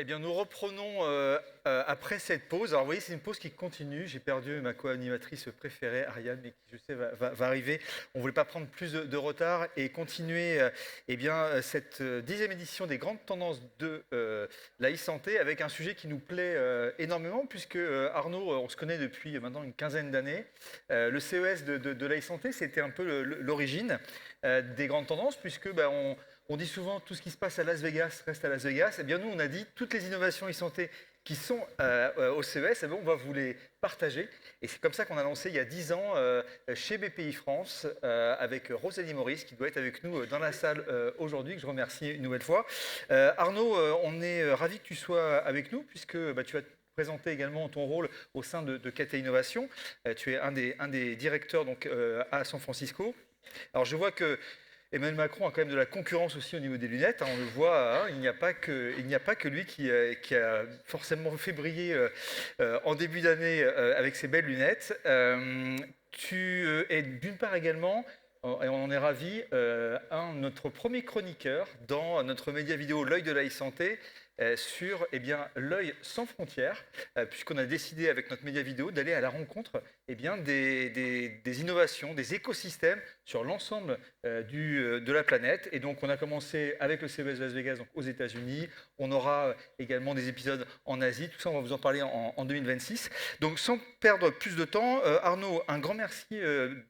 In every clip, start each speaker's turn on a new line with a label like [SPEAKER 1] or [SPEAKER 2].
[SPEAKER 1] bien, nous reprenons après cette pause. Alors, vous voyez, c'est une pause qui continue. J'ai perdu ma co-animatrice préférée, Ariane, mais qui, je sais, va arriver. On ne voulait pas prendre plus de retard et continuer eh bien, cette 10e édition des grandes tendances de la e-santé avec un sujet qui nous plaît énormément, puisque Arnaud, on se connaît depuis maintenant une quinzaine d'années. Le CES de la e-santé, c'était un peu l'origine des grandes tendances, puisque on dit souvent tout ce qui se passe à Las Vegas reste à Las Vegas. Eh bien, nous, on a dit toutes les innovations e-santé qui sont au CES, eh bien, on va vous les partager. Et c'est comme ça qu'on a lancé il y a 10 ans chez BPI France avec Rosalie Maurice qui doit être avec nous dans la salle aujourd'hui, que je remercie une nouvelle fois. Arnaud, on est ravis que tu sois avec nous puisque tu vas te présenter également ton rôle au sein de KT Innovation. Tu es un des directeurs donc, à San Francisco. Alors je vois que Emmanuel Macron a quand même de la concurrence aussi au niveau des lunettes, hein, on le voit, hein, il n'y a pas que lui qui a forcément fait briller en début d'année avec ses belles lunettes. Tu es d'une part également, et on en est ravis, notre premier chroniqueur dans notre média vidéo L'œil de la e-santé sur eh bien, l'œil sans frontières, puisqu'on a décidé avec notre média vidéo d'aller à la rencontre eh bien, des innovations, des écosystèmes sur l'ensemble de la planète. Et donc, on a commencé avec le CES Las Vegas donc aux États-Unis. On aura également des épisodes en Asie. Tout ça, on va vous en parler en 2026. Donc, sans perdre plus de temps, Arnaud, un grand merci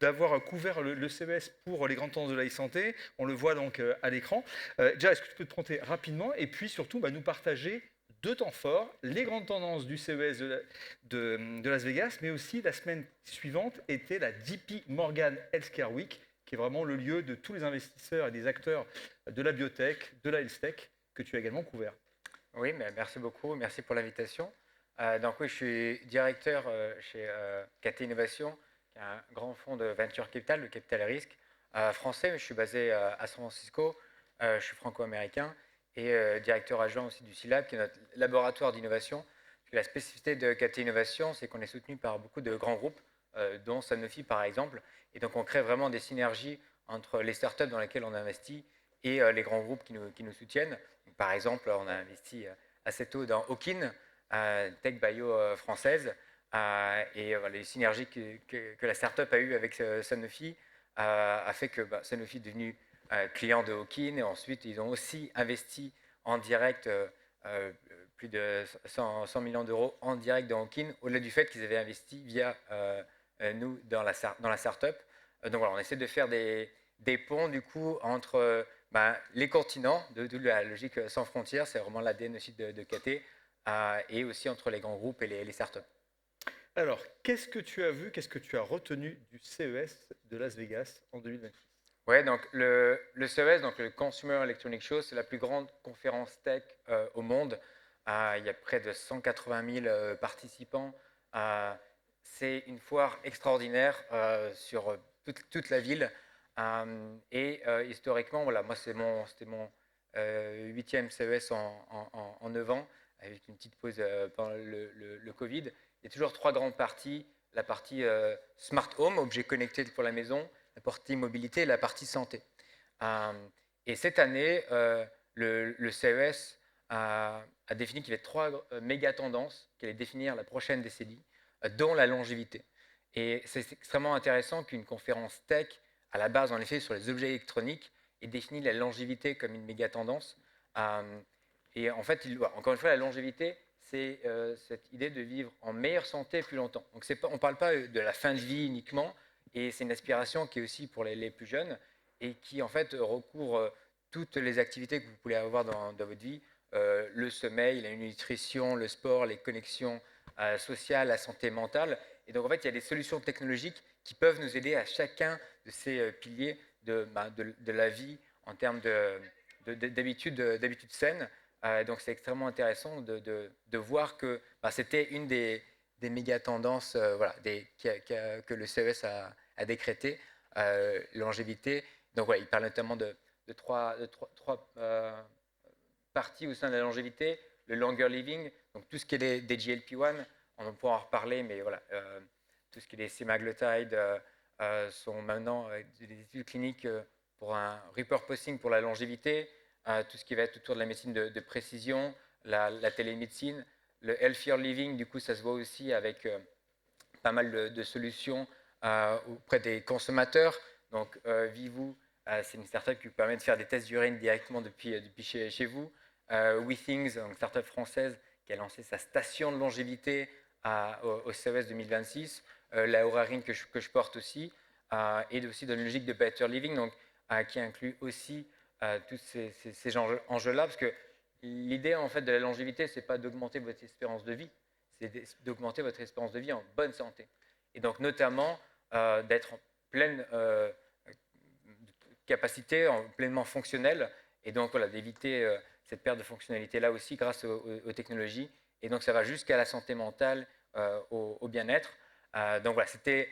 [SPEAKER 1] d'avoir couvert le CES pour les grandes tendances de la e-santé. On le voit donc à l'écran. Déjà, est-ce que tu peux te présenter rapidement et puis surtout nous partager deux temps forts, les grandes tendances du CES de Las Vegas, mais aussi la semaine suivante était la JP Morgan Healthcare Week, qui est vraiment le lieu de tous les investisseurs et des acteurs de la biotech, de la health tech, que tu as également couvert.
[SPEAKER 2] Oui, mais merci beaucoup, merci pour l'invitation. Donc oui, je suis directeur chez KT Innovation, qui est un grand fonds de venture capital, de capital risque français, mais je suis basé à San Francisco, je suis franco-américain et directeur adjoint aussi du CILAB, qui est notre laboratoire d'innovation. La spécificité de KT Innovation, c'est qu'on est soutenu par beaucoup de grands groupes, dont Sanofi par exemple, et donc on crée vraiment des synergies entre les startups dans lesquelles on investit et les grands groupes qui nous soutiennent. Par exemple, on a investi assez tôt dans Hawkin, tech bio française, et les synergies que la startup a eues avec Sanofi a fait que Sanofi est devenu client de Hawkin, et ensuite ils ont aussi investi en direct plus de 100 millions d'euros en direct dans Hawkin, au-delà du fait qu'ils avaient investi via nous dans la startup. Donc voilà, on essaie de faire des ponts du coup entre les continents, de la logique sans frontières, c'est vraiment l'ADN aussi de KT, et aussi entre les grands groupes et les startups.
[SPEAKER 1] Alors, qu'est-ce que tu as vu, qu'est-ce que tu as retenu du CES de Las Vegas en 2026?
[SPEAKER 2] Ouais, donc le CES, donc le Consumer Electronics Show, c'est la plus grande conférence tech au monde. Il y a près de 180 000 participants. C'est une foire extraordinaire sur toute la ville. Et historiquement, voilà, moi c'était mon 8e CES en 9 ans, avec une petite pause pendant le Covid. Il y a toujours trois grandes parties. La partie Smart Home, objet connecté pour la maison, la partie mobilité et la partie santé. Et cette année, le CES a défini qu'il y avait trois méga tendances qui allaient définir la prochaine décennie, dont la longévité. Et c'est extrêmement intéressant qu'une conférence tech, à la base en effet sur les objets électroniques, ait défini la longévité comme une méga tendance. Et en fait, encore une fois, la longévité, c'est cette idée de vivre en meilleure santé plus longtemps. Donc on ne parle pas de la fin de vie uniquement, et c'est une aspiration qui est aussi pour les plus jeunes et qui en fait recouvre toutes les activités que vous pouvez avoir dans votre vie, le sommeil, la nutrition, le sport, les connexions sociales, la santé mentale. Et donc en fait, il y a des solutions technologiques qui peuvent nous aider à chacun de ces piliers de la vie en termes d'habitudes saines. Donc c'est extrêmement intéressant de voir que c'était une des méga tendances que le CES a décrété, longévité. Donc voilà, il parle notamment de trois parties au sein de la longévité, le longer living, donc tout ce qui est des GLP-1, on va pouvoir en reparler, mais voilà, tout ce qui est des semaglutides sont maintenant des études cliniques pour un repurposing pour la longévité, tout ce qui va être autour de la médecine de précision, la télémédecine, le healthier living, du coup, ça se voit aussi avec pas mal de solutions auprès des consommateurs. Donc, Vivoo, c'est une startup qui vous permet de faire des tests d'urine directement depuis chez vous. WeThings, une startup française qui a lancé sa station de longévité au CES 2026. La Oura Ring que je porte aussi, et aussi dans une logique de better living, donc, qui inclut aussi tous ces enjeux-là, parce que l'idée en fait de la longévité, c'est pas d'augmenter votre espérance de vie, c'est d'augmenter votre espérance de vie en bonne santé. Et donc notamment d'être en pleine capacité, pleinement fonctionnel, et donc voilà, d'éviter cette perte de fonctionnalité-là aussi grâce aux technologies. Et donc ça va jusqu'à la santé mentale, au bien-être. Donc voilà, c'était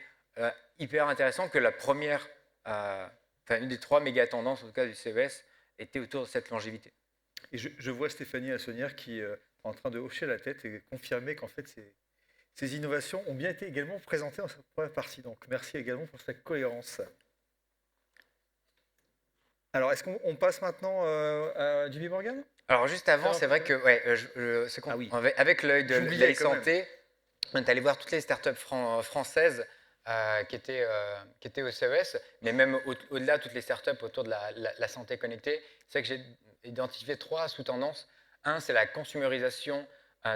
[SPEAKER 2] hyper intéressant que la première, une des 3 méga tendances en tout cas du CES était autour de cette longévité.
[SPEAKER 1] Et je vois Stéphanie Lassonnière qui est en train de hocher la tête et confirmer qu'en fait ces innovations ont bien été également présentées dans cette première partie. Donc merci également pour cette cohérence. Alors est-ce qu'on passe maintenant à JP Morgan?
[SPEAKER 2] Alors juste avant, c'est vrai que ouais,
[SPEAKER 1] Ah oui.
[SPEAKER 2] avec l'œil de
[SPEAKER 1] J'oubliais quand même.
[SPEAKER 2] l'e-santé, on est allé voir toutes les startups françaises qui étaient au CES, mais même au-delà, toutes les startups autour de la santé connectée. C'est vrai que j'ai identifié 3 sous-tendances. Un, c'est la consumérisation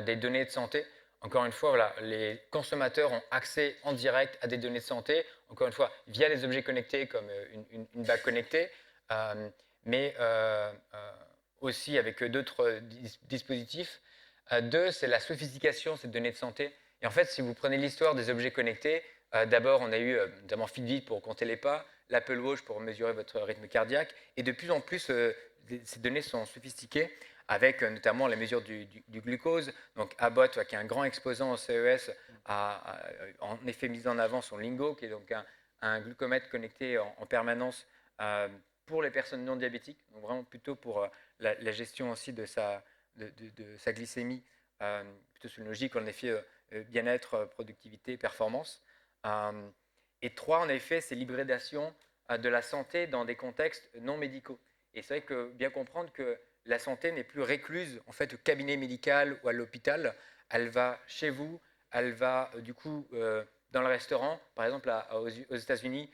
[SPEAKER 2] des données de santé. Encore une fois, voilà, les consommateurs ont accès en direct à des données de santé, encore une fois, via les objets connectés comme une bague connectée, mais aussi avec d'autres dispositifs. 2, c'est la sophistication de ces données de santé. Et en fait, si vous prenez l'histoire des objets connectés, d'abord, on a eu notamment Fitbit pour compter les pas, l'Apple Watch pour mesurer votre rythme cardiaque, et de plus en plus, ces données sont sophistiquées, avec notamment la mesure du glucose. Donc Abbott, qui est un grand exposant au CES, a en effet mis en avant son Lingo, qui est donc un glucomètre connecté en permanence pour les personnes non diabétiques, donc vraiment plutôt pour la gestion aussi de sa glycémie, plutôt sur une logique en effet bien-être, productivité, performance. Et 3, en effet, c'est l'hybridation de la santé dans des contextes non médicaux. Et c'est vrai que bien comprendre que la santé n'est plus récluse en fait au cabinet médical ou à l'hôpital, elle va chez vous, elle va du coup dans le restaurant, par exemple aux États-Unis,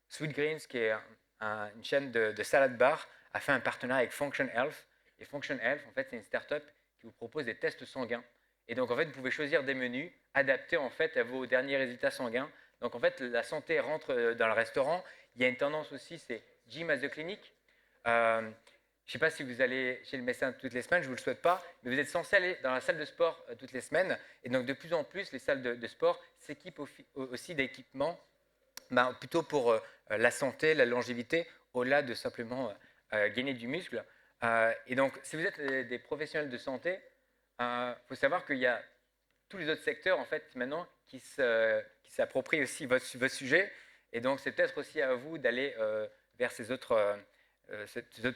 [SPEAKER 2] Sweetgreens, qui est une chaîne de salade bar, a fait un partenariat avec Function Health. Et Function Health, en fait, c'est une startup qui vous propose des tests sanguins. Et donc, en fait, vous pouvez choisir des menus adaptés en fait à vos derniers résultats sanguins. Donc, en fait, la santé rentre dans le restaurant. Il y a une tendance aussi, c'est gym as a clinic. Je ne sais pas si vous allez chez le médecin toutes les semaines, je ne vous le souhaite pas, mais vous êtes censé aller dans la salle de sport toutes les semaines. Et donc, de plus en plus, les salles de sport s'équipent aussi d'équipements plutôt pour la santé, la longévité, au-delà de simplement gagner du muscle. Et donc, si vous êtes des professionnels de santé, faut savoir qu'il y a tous les autres secteurs en fait maintenant qui s'approprient aussi votre sujet. Et donc, c'est peut-être aussi à vous d'aller vers ces autres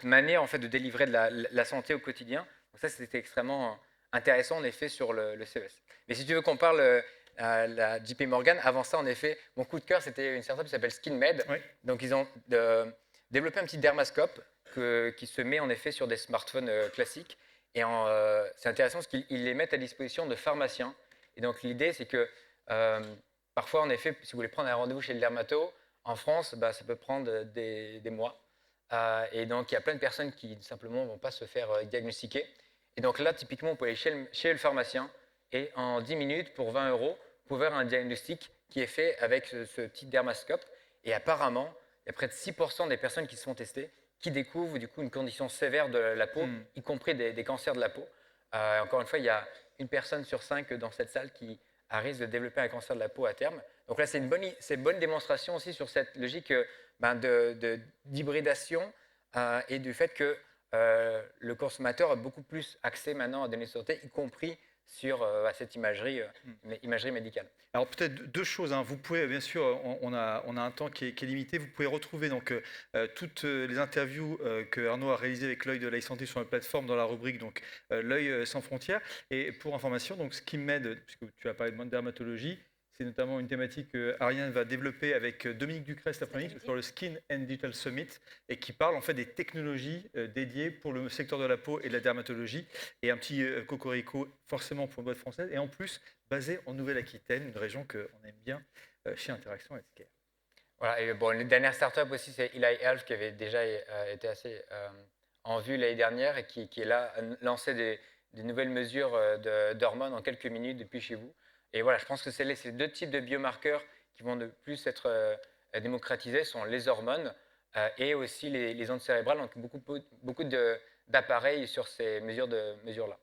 [SPEAKER 2] manières en fait de délivrer de la santé au quotidien. Donc ça, c'était extrêmement intéressant en effet sur le CES. Mais si tu veux qu'on parle la JP Morgan. Avant ça, en effet, mon coup de cœur, c'était une startup qui s'appelle SkinMed.
[SPEAKER 1] Oui.
[SPEAKER 2] Donc, ils ont développé un petit dermascope qui se met en effet sur des smartphones classiques. Et c'est intéressant parce qu'ils les mettent à disposition de pharmaciens. Et donc, l'idée, c'est que parfois, en effet, si vous voulez prendre un rendez-vous chez le dermato, en France, ça peut prendre des mois. Et donc, il y a plein de personnes qui simplement ne vont pas se faire diagnostiquer. Et donc là, typiquement, on peut aller chez le pharmacien et en 10 minutes, pour 20 euros, vous pouvez avoir un diagnostic qui est fait avec ce petit dermascope. Et apparemment, il y a près de 6% des personnes qui se font tester qui découvrent du coup une condition sévère de la peau, y compris des cancers de la peau. Encore une fois, il y a une personne sur 5 dans cette salle qui risque de développer un cancer de la peau à terme. Donc là, c'est une bonne démonstration aussi sur cette logique d'hybridation et du fait que le consommateur a beaucoup plus accès maintenant à des données de santé, y compris sur cette imagerie médicale.
[SPEAKER 1] Alors peut-être 2 choses. Vous pouvez, bien sûr, on a un temps qui est limité. Vous pouvez retrouver donc toutes les interviews que Arnaud a réalisées avec l'œil de l'iSanté sur la plateforme dans la rubrique donc l'œil sans frontières. Et pour information, donc SkinMed, puisque tu as parlé de dermatologie, C'est notamment une thématique que Ariane va développer avec Dominique Ducret cet après-midi sur le Skin and Digital Summit et qui parle en fait des technologies dédiées pour le secteur de la peau et de la dermatologie. Et un petit cocorico forcément pour une boîte française et en plus basé en Nouvelle-Aquitaine, une région qu'on aime bien chez Interaction Healthcare.
[SPEAKER 2] Voilà, et bon, une dernière startup aussi, c'est Eli Health qui avait déjà été assez en vue l'année dernière et qui est là à lancer des nouvelles mesures d'hormones en quelques minutes depuis chez vous. Et voilà, je pense que c'est les deux types de biomarqueurs qui vont de plus être démocratisés sont les hormones et aussi les ondes cérébrales, donc beaucoup d'appareils sur ces mesures-là.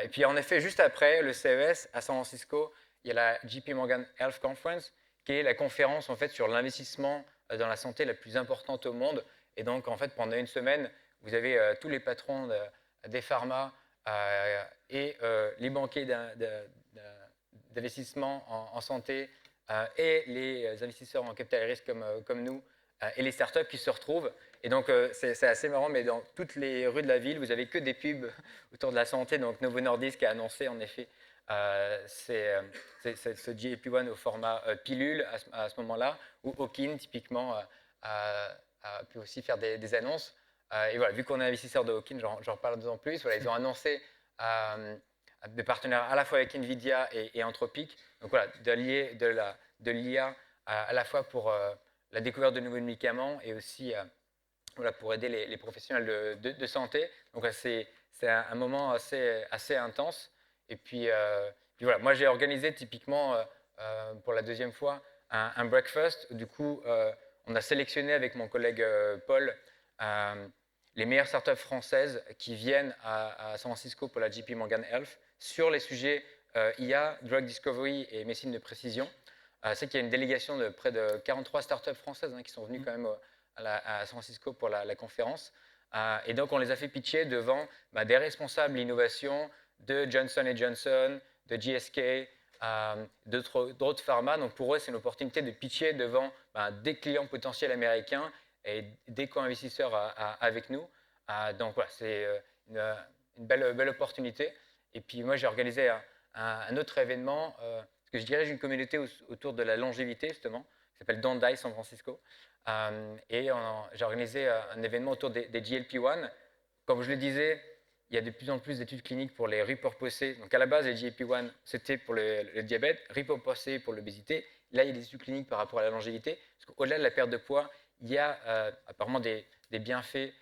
[SPEAKER 2] Et puis en effet, juste après le CES à San Francisco, il y a la JP Morgan Health Conference, qui est la conférence en fait sur l'investissement dans la santé la plus importante au monde. Et donc en fait, pendant une semaine, vous avez tous les patrons des pharma et les banquiers d'investissement en santé et les investisseurs en capital risque comme nous et les startups qui se retrouvent. Et donc, c'est assez marrant, mais dans toutes les rues de la ville, vous n'avez que des pubs autour de la santé. Donc, Novo Nordisk a annoncé, en effet, ce GLP-1 au format pilule à ce moment-là, ou Hawkin, typiquement, peut aussi faire des annonces. Et voilà, vu qu'on est investisseur de Hawkin, j'en reparle de plus en plus. Voilà, ils ont annoncé des partenaires à la fois avec NVIDIA et Anthropic. Donc voilà, de l'IA à la fois pour la découverte de nouveaux médicaments et aussi voilà, pour aider les professionnels de santé. Donc c'est un moment assez intense. Et puis voilà, moi j'ai organisé typiquement pour la deuxième fois un breakfast. Du coup, on a sélectionné avec mon collègue Paul les meilleures startups françaises qui viennent à San Francisco pour la JP Morgan Health sur les sujets IA, drug discovery et médecine de précision. C'est qu'il y a une délégation de près de 43 startups françaises qui sont venues quand même à San Francisco pour la conférence. Et donc, on les a fait pitcher devant des responsables d'innovation de Johnson & Johnson, de GSK, d'autres pharma. Donc, pour eux, c'est une opportunité de pitcher devant des clients potentiels américains et des co-investisseurs avec nous. Donc, voilà, c'est une belle opportunité. Et puis, moi, j'ai organisé un autre événement, parce que je dirige une communauté autour de la longévité, justement, qui s'appelle Don't Die San Francisco. Et j'ai organisé un événement autour des GLP-1. Comme je le disais, il y a de plus en plus d'études cliniques pour les repurposés. Donc à la base, les GLP-1, c'était pour le diabète, repurposés pour l'obésité. Là, il y a des études cliniques par rapport à la longévité. Parce qu'au-delà de la perte de poids, il y a apparemment des bienfaits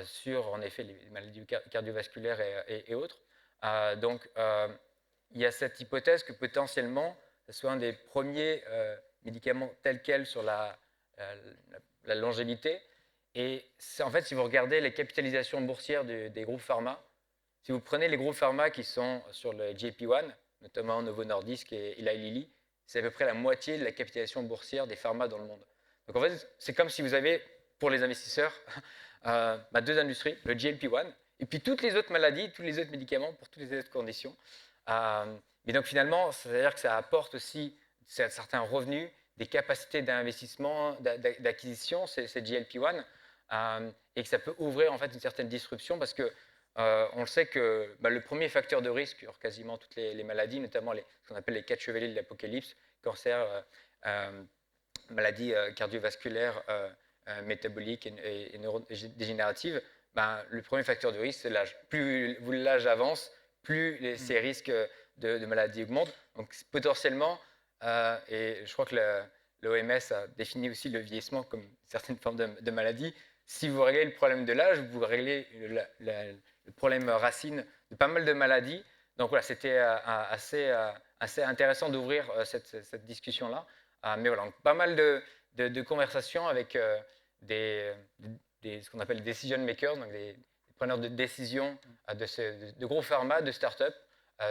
[SPEAKER 2] sur, en effet, les maladies cardiovasculaires et autres. Donc, il y a cette hypothèse que potentiellement, ce soit un des premiers médicaments tels quels sur la longévité. Et en fait, si vous regardez les capitalisations boursières des groupes pharma, si vous prenez les groupes pharma qui sont sur le JP1, notamment Novo Nordisk et Eli Lilly, c'est à peu près la moitié de la capitalisation boursière des pharma dans le monde. Donc en fait, c'est comme si vous avez, pour les investisseurs, deux industries, le GLP-1, et puis toutes les autres maladies, tous les autres médicaments pour toutes les autres conditions. Mais donc finalement, c'est-à-dire que ça apporte aussi certains revenus, des capacités d'investissement, d'acquisition, ces GLP-1, et que ça peut ouvrir en fait une certaine disruption parce que on le sait que le premier facteur de risque sur quasiment toutes les maladies, notamment ce qu'on appelle les 4 chevaliers de l'apocalypse, cancer, maladies cardiovasculaires, métaboliques et neurodégénératives, le premier facteur de risque, c'est l'âge. Plus l'âge avance, plus ces risques de maladies augmentent. Donc potentiellement, et je crois que l'OMS a défini aussi le vieillissement comme certaines formes de maladies. Si vous réglez le problème de l'âge, vous réglez le problème racine de pas mal de maladies. Donc voilà, c'était assez intéressant d'ouvrir cette discussion-là. Mais voilà, donc, pas mal de conversations avec ce qu'on appelle decision makers, donc des preneurs de décision de gros pharma, de start-up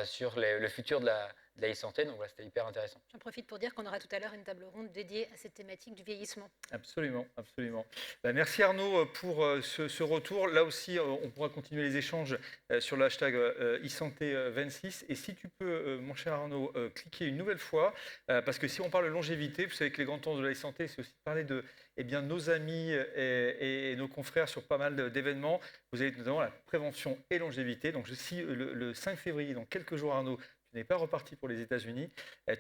[SPEAKER 2] sur le futur de la e-santé. Donc voilà, c'était hyper intéressant.
[SPEAKER 3] J'en profite pour dire qu'on aura tout à l'heure une table ronde dédiée à cette thématique du vieillissement.
[SPEAKER 1] Absolument, absolument. Merci Arnaud pour ce retour. Là aussi, on pourra continuer les échanges sur le hashtag e-santé26. Et si tu peux, mon cher Arnaud, cliquer une nouvelle fois, parce que si on parle de longévité, vous savez que les grands temps de la e-santé, c'est aussi parler de nos amis et nos confrères sur pas mal d'événements. Vous avez notamment la prévention et longévité. Donc, si le 5 février, dans quelques jours, Arnaud, n'est pas reparti pour les États-Unis,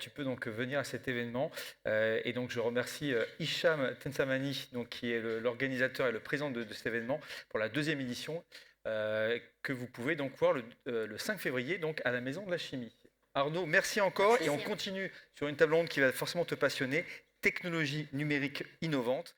[SPEAKER 1] tu peux donc venir à cet événement. Et donc je remercie Hicham Tensamani, donc, qui est l'organisateur et le président de cet événement pour la 2e édition, que vous pouvez donc voir le 5 février donc, à la Maison de la Chimie. Arnaud, merci encore.
[SPEAKER 3] Merci.
[SPEAKER 1] Et on continue sur une table ronde qui va forcément te passionner, technologie numérique innovante.